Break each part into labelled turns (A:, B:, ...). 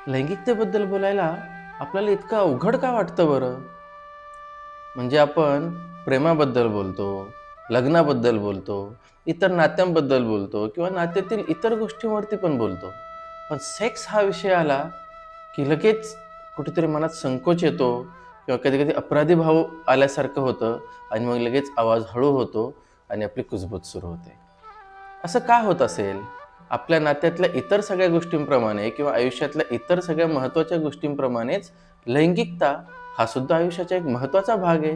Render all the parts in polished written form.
A: लैंगिकतेबद्दल बोलायला आपल्याला इतकं अवघड का वाटतं बरं? म्हणजे आपण प्रेमाबद्दल बोलतो, लग्नाबद्दल बोलतो, इतर नात्यांबद्दल बोलतो किंवा नात्यातील इतर गोष्टींवरती पण बोलतो. पण सेक्स हा विषय आला, की लगेच कुठेतरी मनात संकोच येतो किंवा कधी-कधी अपराधी भाव आल्यासारखं होतं आणि मग लगेच आवाज हळू होतो आणि आपली कुजबूज सुरू होते. असं का होत असेल? आपल्या नात्यातल्या इतर सगळ्या गोष्टींप्रमाणे किंवा आयुष्यातल्या इतर सगळ्या महत्त्वाच्या गोष्टींप्रमाणेच लैंगिकता हा सुद्धा आयुष्याचा एक महत्त्वाचा भाग आहे.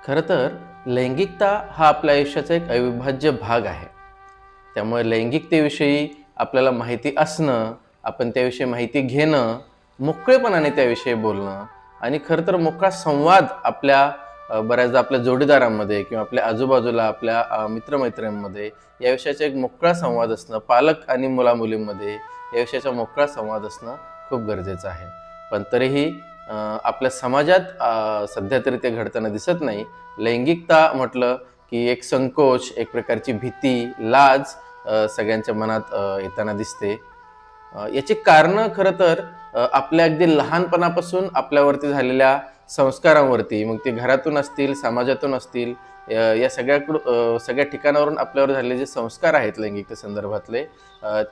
A: खरं तर लैंगिकता हा आपल्या आयुष्याचा एक अविभाज्य भाग आहे. त्यामुळे लैंगिकतेविषयी आपल्याला माहिती असणं, आपण त्याविषयी माहिती घेणं, मोकळेपणाने त्याविषयी बोलणं आणि खरं तर मोकळा संवाद आपल्या बऱ्याचदा आपल्या जोडीदारांमध्ये किंवा आपल्या आजूबाजूला आपल्या मित्रमैत्रिणींमध्ये या विषयाचा एक मोकळा संवाद असणं, पालक आणि मुलामुलींमध्ये या विषयाचा मोकळा संवाद असणं खूप गरजेचं आहे. पण तरीही आपल्या समाजात सध्या तरी ते घडताना दिसत नाही. लैंगिकता म्हटलं की एक संकोच, एक प्रकारची भीती, लाज सगळ्यांच्या मनात येताना दिसते. याची कारणं खरं तर आपल्या अगदी लहानपणापासून आपल्यावरती झालेल्या संस्कारांवरती, मग ते घरातून असतील, समाजातून असतील, या सगळ्या ठिकाणावरून आपल्यावर झालेले जे संस्कार आहेत लैंगिकते संदर्भातले,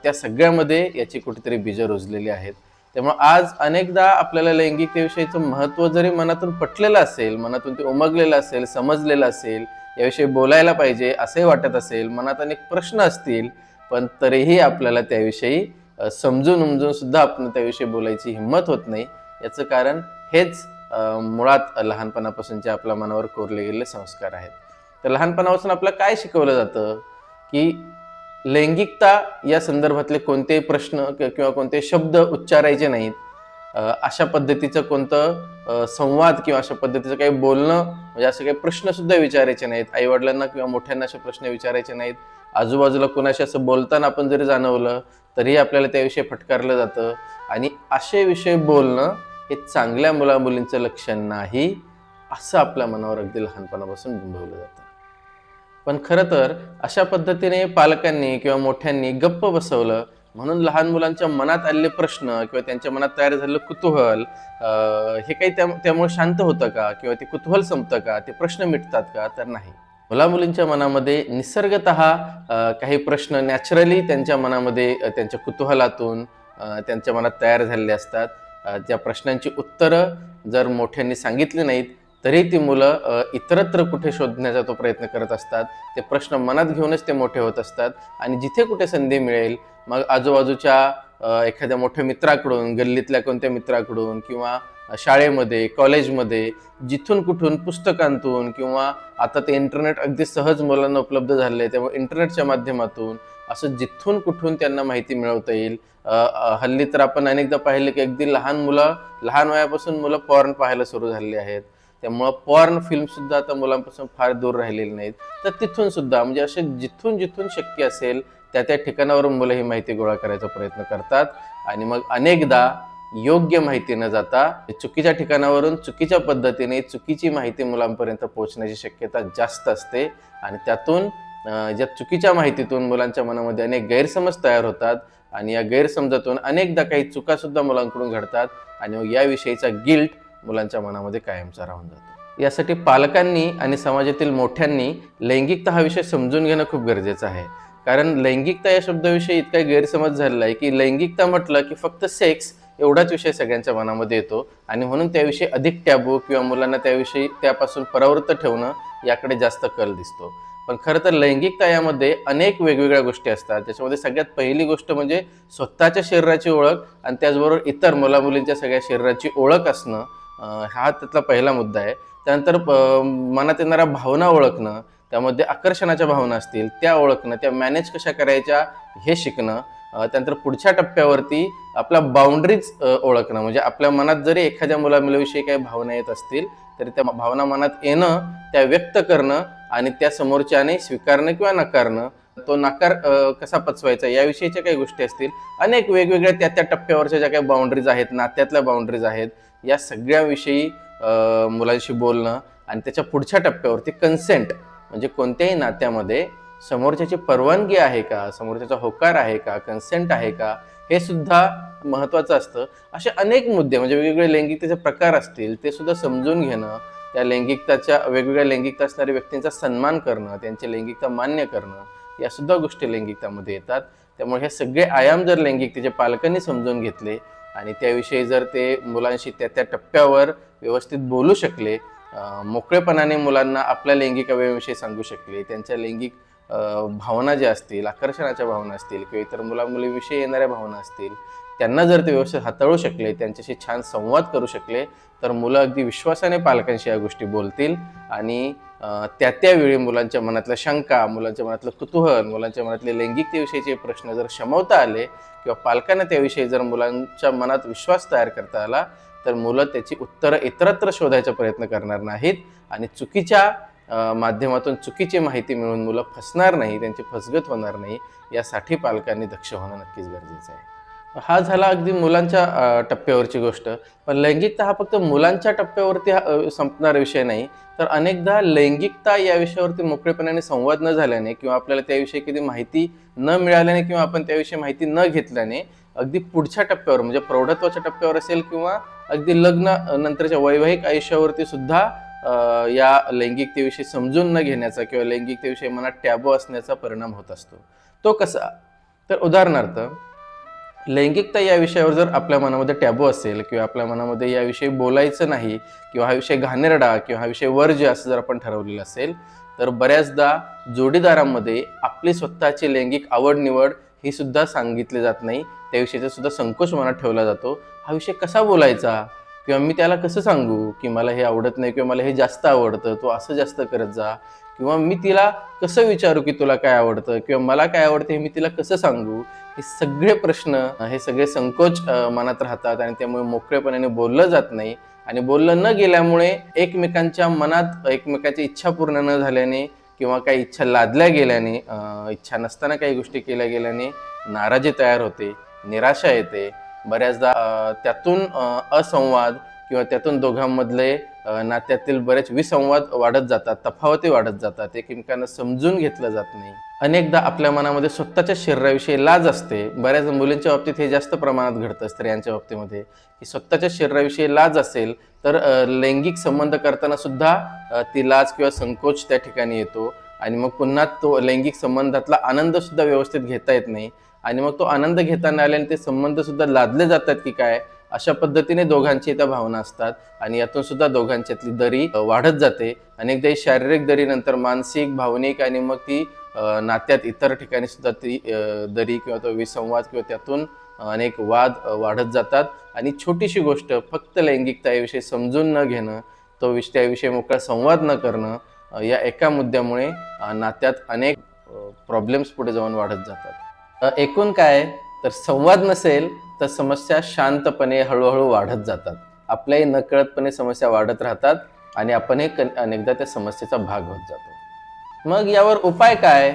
A: त्या सगळ्यामध्ये याची कुठेतरी बीजं रुजलेली आहेत. त्यामुळे आज अनेकदा आपल्याला लैंगिकतेविषयीचं महत्त्व जरी मनातून पटलेलं असेल, मनातून ते उमगलेलं असेल, समजलेलं असेल, याविषयी बोलायला पाहिजे असंही वाटत असेल, मनात अनेक प्रश्न असतील, पण तरीही आपल्याला त्याविषयी समजून उमजून सुद्धा आपण त्याविषयी बोलायची हिंमत होत नाही. याचं कारण हेच मुळात लहानपणापासूनचे आपल्या मनावर कोरले गेलेले संस्कार आहेत. तर लहानपणापासून आपल्याला काय शिकवलं जातं, की लैंगिकता या संदर्भातले कोणतेही प्रश्न किंवा कोणते शब्द उच्चारायचे नाहीत. अशा पद्धतीचं कोणतं संवाद किंवा अशा पद्धतीचं काही बोलणं म्हणजे असे काही प्रश्नसुद्धा विचारायचे नाहीत. आई-वडिलांना किंवा मोठ्यांना असे प्रश्न विचारायचे नाहीत. आजूबाजूला कोणाशी असं बोलताना आपण जरी जाणवलं, तरीही आपल्याला त्याविषयी फटकारलं जातं आणि असे विषय बोलणं हे चांगल्या मुला-मुलींचं लक्षण नाही, असं आपल्या मनावर अगदी लहानपणापासून बिंबवलं जातं. पण खरं तर अशा पद्धतीने पालकांनी किंवा मोठ्यांनी गप्प बसवलं म्हणून लहान मुलांच्या मनात आलेले प्रश्न किंवा त्यांच्या मनात तयार झालेलं कुतूहल हे काही त्यामुळे शांत होतं का? किंवा ते कुतूहल संपतं का? ते प्रश्न मिटतात का? तर नाही. मुला-मुलींच्या मनामध्ये निसर्गतः काही प्रश्न नॅचरली त्यांच्या मनामध्ये त्यांच्या कुतूहलातून त्यांच्या मनात तयार झालेले असतात. त्या प्रश्नांची उत्तरं जर मोठ्यांनी सांगितली नाहीत, तरी ती मुलं इतरत्र कुठे शोधण्याचा तो प्रयत्न करत असतात. ते प्रश्न मनात घेऊनच ते मोठे होत असतात आणि जिथे कुठे संधी मिळेल, मग आजूबाजूच्या एखाद्या मोठ्या मित्राकडून, गल्लीतल्या कोणत्या मित्राकडून किंवा शाळेमध्ये, कॉलेजमध्ये, जिथून कुठून पुस्तकांतून किंवा आता ते इंटरनेट अगदी सहज मुलांना उपलब्ध झालं आहे, त्यामुळे इंटरनेटच्या माध्यमातून असं जिथून कुठून त्यांना माहिती मिळवता येईल. हल्ली तर आपण अनेकदा पाहिलं की अगदी लहान मुलं, लहान वयापासून मुलं पॉर्न पाहायला सुरू झालेली आहेत. त्यामुळं पॉर्न फिल्मसुद्धा आता मुलांपासून फार दूर राहिलेली नाहीत. तर तिथून सुद्धा म्हणजे असे जिथून शक्य असेल त्या ठिकाणावरून मुलं ही माहिती गोळा करायचा प्रयत्न करतात आणि मग अनेकदा योग्य माहिती न जाता चुकीच्या ठिकाणावरून चुकीच्या पद्धतीने चुकीची माहिती मुलांपर्यंत पोहोचण्याची शक्यता जास्त असते आणि त्यातून ज्या चुकीच्या माहितीतून मुलांच्या मनामध्ये अनेक गैरसमज तयार होतात आणि या गैरसमजातून अनेकदा काही चुकासुद्धा मुलांकडून घडतात आणि मग याविषयीचा गिल्ट मुलांच्या मनामध्ये कायमचा राहून जातो. यासाठी पालकांनी आणि समाजातील मोठ्यांनी लैंगिकता हा विषय समजून घेणं खूप गरजेचं आहे. कारण लैंगिकता या शब्दाविषयी इतका गैरसमज झालेला आहे, की लैंगिकता म्हटलं की फक्त सेक्स एवढाच विषय सगळ्यांच्या मनामध्ये येतो आणि म्हणून त्याविषयी अधिक टॅबू किंवा मुलांना त्याविषयी त्यापासून परावृत्त ठेवणं याकडे जास्त कल दिसतो. पण खरं तर लैंगिकता यामध्ये अनेक वेगवेगळ्या गोष्टी असतात. त्याच्यामध्ये सगळ्यात पहिली गोष्ट म्हणजे स्वतःच्या शरीराची ओळख आणि त्याचबरोबर इतर मुला-मुलींच्या सगळ्या शरीराची ओळख असणं, हा त्यातला पहिला मुद्दा आहे. त्यानंतर मनात येणाऱ्या भावना ओळखणं, त्यामध्ये आकर्षणाच्या भावना असतील त्या ओळखणं, त्या मॅनेज कशा करायच्या हे शिकणं. त्यानंतर पुढच्या टप्प्यावरती आपल्या बाउंडरीज ओळखणं, म्हणजे आपल्या मनात जरी एखाद्या मुला-मुलीविषयी काही भावना येत असतील, तरी त्या भावना मनात येणं, त्या व्यक्त करणं आणि त्या समोरच्याने स्वीकारणं किंवा नकारणं. तो नकार कसा पचवायचा याविषयीच्या काही गोष्टी असतील. अनेक वेगवेगळ्या त्या टप्प्यावरच्या ज्या काही बाउंडरीज आहेत, नात्यातल्या बाउंडरीज आहेत, या सगळ्याविषयी मुलांशी बोलणं आणि त्याच्या पुढच्या टप्प्यावरती कन्सेंट, म्हणजे कोणत्याही नात्यामध्ये समोरच्याची परवानगी आहे का, समोरच्याचा होकार आहे का, कन्सेंट आहे का, हे सुद्धा महत्त्वाचं असतं. असे अनेक मुद्दे म्हणजे वेगवेगळे लैंगिकतेचे प्रकार असतील ते सुद्धा समजून घेणं, त्या लैंगिकताच्या वेगवेगळ्या लैंगिकता असणाऱ्या व्यक्तींचा सन्मान करणं, त्यांची लैंगिकता मान्य करणं, या सुद्धा गोष्टी लैंगिकतामध्ये येतात. त्यामुळे हे सगळे आयाम जर लैंगिकतेच्या पालकांनी समजून घेतले आणि त्याविषयी जर ते मुलांशी त्या त्या टप्प्यावर व्यवस्थित बोलू शकले, मोकळेपणाने मुलांना आपल्या लैंगिक अवयवाविषयी सांगू शकले, त्यांच्या लैंगिक भावना ज्या असतील, आकर्षणाच्या भावना असतील किंवा इतर मुलामुलीविषयी येणाऱ्या भावना असतील, त्यांना जर ते व्यवस्थित हाताळू शकले, त्यांच्याशी छान संवाद करू शकले, तर मुलं अगदी विश्वासाने पालकांशी या गोष्टी बोलतील आणि त्या त्यावेळी मुलांच्या मनातल्या शंका, मुलांच्या मनातलं कुतूहल, मुलांच्या मनातले लैंगिकतेविषयीचे प्रश्न जर शमवता आले किंवा पालकांना त्याविषयी जर मुलांच्या मनात विश्वास तयार करता आला, तर मुलं त्याची उत्तरं इतरत्र शोधायचा प्रयत्न करणार नाहीत आणि चुकीच्या माध्यमातून चुकीची माहिती मिळून मुलं फसणार नाही, त्यांची फसगत होणार नाही, यासाठी पालकांनी दक्ष होणं नक्कीच गरजेचं आहे. हा झाला अगदी मुलांच्या टप्प्यावरची गोष्ट. पण लैंगिकता हा फक्त मुलांच्या टप्प्यावरती संपणारा विषय नाही, तर अनेकदा लैंगिकता या विषयावरती मोकळेपणाने संवाद न झाल्याने किंवा आपल्याला त्याविषयी कधी माहिती न मिळाल्याने किंवा आपण त्याविषयी माहिती न घेतल्याने अगदी पुढच्या टप्प्यावर म्हणजे प्रौढत्वाच्या टप्प्यावर असेल किंवा अगदी लग्न नंतरच्या वैवाहिक आयुष्यावरती सुद्धा या लैंगिकतेविषयी समजून न घेण्याचा किंवा लैंगिकतेविषयी मनात टॅबू असण्याचा परिणाम होत असतो. तो कसा? तर उदाहरणार्थ, लैंगिकता या विषयावर जर आपल्या मनामध्ये टॅबू असेल किंवा आपल्या मनामध्ये याविषयी बोलायचं नाही किंवा हा विषय घाणेरडा किंवा हा विषय वर्ज्य असं जर आपण ठरवलेलं असेल, तर बऱ्याचदा जोडीदारामध्ये आपली स्वतःची लैंगिक आवड निवड ही सुद्धा सांगितली जात नाही, त्याविषयीचा सुद्धा संकोच मनात ठेवला जातो. हा विषय कसा बोलायचा किंवा मी त्याला कसं सांगू की मला हे आवडत नाही किंवा मला हे जास्त आवडतं, तू असं जास्त करत जा, किंवा मी तिला कसं विचारू की तुला काय आवडतं किंवा मला काय आवडतं हे मी तिला कसं सांगू. हे सगळे प्रश्न, हे सगळे संकोच मनात राहतात आणि त्यामुळे मोकळेपणाने बोललं जात नाही आणि बोललं न गेल्यामुळे एकमेकांच्या मनात एकमेकांची इच्छा पूर्ण न झाल्याने किंवा काही इच्छा लादल्या गेल्याने, इच्छा नसताना काही गोष्टी केल्या गेल्याने नाराजी तयार होते, निराशा येते. बऱ्याचदा त्यातून असंवाद किंवा त्यातून दोघांमधले नात्यातील बरेच विसंवाद वाढत जातात, तफावती वाढत जातात, एकमेकांना समजून घेतलं जात नाही. अनेकदा आपल्या मनामध्ये स्वतःच्या शरीराविषयी लाज असते. बऱ्याच मुलींच्या बाबतीत हे जास्त प्रमाणात घडतं, स्त्रियांच्या बाबतीमध्ये, की स्वतःच्या शरीराविषयी लाज असेल तर लैंगिक संबंध करताना सुद्धा ती लाज किंवा संकोच त्या ठिकाणी येतो आणि मग पुन्हा तो लैंगिक संबंधातला आनंद सुद्धा व्यवस्थित घेता येत नाही आणि मग तो आनंद घेताना आल्याने ते संबंध सुद्धा लादले जातात की काय, अशा पद्धतीने दोघांची त्या भावना असतात आणि यातून सुद्धा दोघांच्यातली दरी वाढत जाते. अनेकदा ही शारीरिक दरी नंतर मानसिक, भावनिक आणि मग ती नात्यात इतर ठिकाणी सुद्धा ती दरी किंवा तो विसंवाद किंवा त्यातून अनेक वाद वाढत जातात आणि छोटीशी गोष्ट फक्त लैंगिकता याविषयी समजून न घेणं, त्याविषयी मोकळा संवाद न करणं, या एका मुद्द्यामुळे नात्यात अनेक प्रॉब्लेम्स पुढे जाऊन वाढत जातात. एकूण काय तर संवाद नसेल तर समस्या शांतपणे हळूहळू वाढत जातात. आपल्याही नकळतपणे समस्या वाढत राहतात आणि आपण अनेकदा त्या समस्येचा भाग होत जातो. मग यावर उपाय काय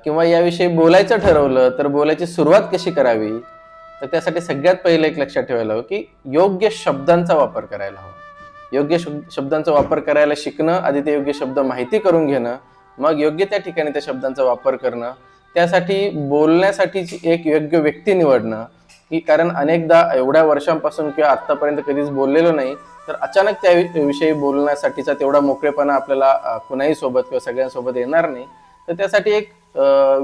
A: किंवा याविषयी बोलायचं ठरवलं तर बोलायची सुरुवात कशी करावी, तर त्यासाठी सगळ्यात पहिलं एक लक्षात ठेवायला हवं की योग्य शब्दांचा वापर करायला हवा. योग्य शब्दांचा वापर करायला शिकणं, आधी ते योग्य शब्द माहिती करून घेणं, मग योग्य त्या ठिकाणी त्या शब्दांचा वापर करणं, त्यासाठी बोलण्यासाठीची एक योग्य व्यक्ती निवडणं, की कारण अनेकदा एवढ्या वर्षांपासून किंवा आत्तापर्यंत कधीच बोललेलो नाही तर अचानक त्या विषयी बोलण्यासाठीचा तेवढा मोकळेपणा आपल्याला कुणाही सोबत किंवा सगळ्यांसोबत येणार नाही. तर त्यासाठी एक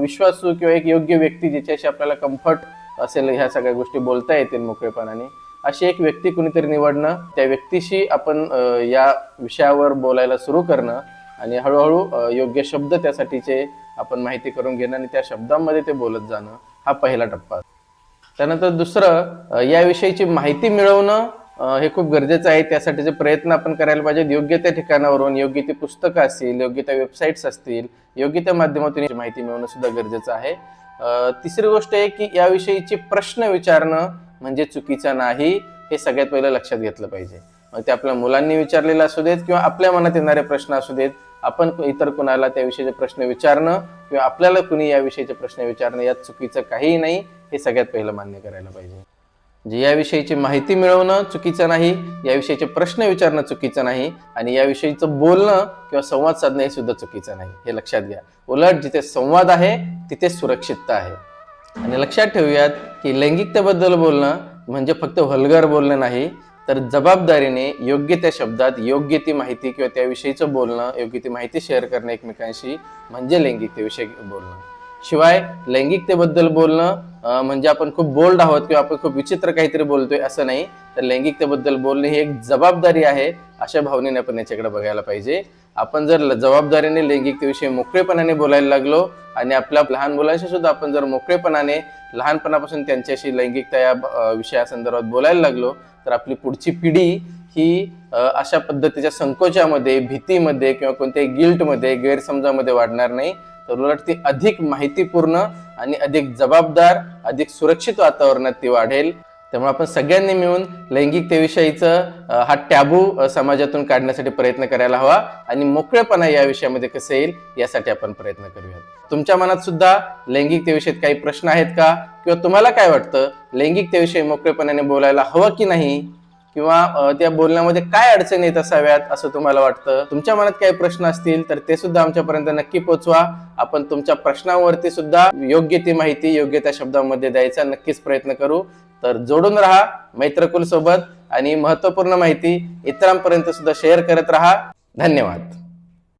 A: विश्वासू किंवा एक योग्य व्यक्ती जिच्याशी आपल्याला कम्फर्ट असेल, ह्या सगळ्या गोष्टी बोलता येतील मोकळेपणाने, अशी एक व्यक्ती कुणीतरी निवडणं, त्या व्यक्तीशी आपण या विषयावर बोलायला सुरू करणं आणि हळूहळू योग्य शब्द त्यासाठीचे आपण माहिती करून घेणं आणि त्या शब्दांमध्ये ते बोलत जाणं, हा पहिला टप्पा. त्यानंतर दुसरं, याविषयीची माहिती मिळवणं हे खूप गरजेचं आहे. त्यासाठीचे प्रयत्न आपण करायला पाहिजेत. योग्य त्या ठिकाणावरून योग्य ती पुस्तकं असतील, योग्य त्या वेबसाईट्स असतील, योग्य त्या माध्यमातून माहिती मिळवणं सुद्धा गरजेचं आहे. तिसरी गोष्ट आहे की याविषयीचे प्रश्न विचारणं म्हणजे चुकीचं नाही, हे सगळ्यात पहिलं लक्षात घेतलं पाहिजे. मग ते आपल्या मुलांनी विचारलेलं असू देत किंवा आपल्या मनात येणारे प्रश्न असू देत, आपण इतर कुणाला त्याविषयीचे प्रश्न विचारणं किंवा आपल्याला कुणी याविषयीचे प्रश्न विचारणं यात चुकीचं काहीही नाही, हे सगळ्यात पहिलं मान्य करायला पाहिजे. म्हणजे याविषयीची माहिती मिळवणं चुकीचं नाही, याविषयीचे प्रश्न विचारणं चुकीचं नाही आणि याविषयीचं बोलणं किंवा संवाद साधणं हे सुद्धा चुकीचं नाही, हे लक्षात घ्या. उलट जिथे संवाद आहे तिथे सुरक्षितता आहे. आणि लक्षात ठेवूयात की लैंगिकतेबद्दल बोलणं म्हणजे फक्त व्हल्गर बोलणं नाही, तर जबाबदारीने योग्य त्या शब्दात योग्य ती माहिती किंवा त्याविषयीचं बोलणं, योग्य ती माहिती शेअर करणं एकमेकांशी म्हणजे लैंगिकतेविषयी बोलणं. शिवाय लैंगिकतेबद्दल बोलणं म्हणजे आपण खूप बोल्ड आहोत किंवा आपण खूप विचित्र काहीतरी बोलतोय असं नाही, तर लैंगिकतेबद्दल बोलणे ही एक जबाबदारी आहे, अशा भावनेने आपण याच्याकडे बघायला पाहिजे. आपण जर जबाबदारीने लैंगिकतेविषयी मोकळेपणाने बोलायला लागलो आणि आपल्या लहान मुलांशी सुद्धा आपण जर मोकळेपणाने लहानपणापासून त्यांच्याशी लैंगिकता या विषयासंदर्भात बोलायला लागलो, तर आपली पुढची पिढी ही अशा पद्धतीच्या संकोचामध्ये, भीतीमध्ये किंवा कोणत्याही गिल्टमध्ये, गैरसमजामध्ये वाढणार नाही, तर उलट ती अधिक माहितीपूर्ण आणि अधिक जबाबदार, अधिक सुरक्षित वातावरणात ती वाढेल. त्यामुळे आपण सगळ्यांनी मिळून लैंगिकतेविषयीचं हा टॅबू समाजातून काढण्यासाठी प्रयत्न करायला हवा आणि मोकळेपणा या विषयामध्ये कसं येईल यासाठी आपण प्रयत्न करूयात. तुमच्या मनात सुद्धा लैंगिकतेविषयी काही प्रश्न आहेत का? किंवा तुम्हाला काय वाटतं, लैंगिकतेविषयी मोकळेपणाने बोलायला हवं की नाही? किंवा त्या बोलण्यामध्ये काय अडचणी येत असाव्यात असं तुम्हाला वाटतं? तुमच्या मनात काही प्रश्न असतील तर ते सुद्धा आमच्यापर्यंत नक्की पोहोचवा. आपण तुमच्या प्रश्नांवरती सुद्धा योग्य ती माहिती योग्य त्या शब्दांमध्ये द्यायचा नक्कीच प्रयत्न करू. तर जोडून राहा मैत्रकुल सोबत आणि महत्त्वपूर्ण माहिती इतरांपर्यंत सुद्धा शेअर करत राहा. धन्यवाद.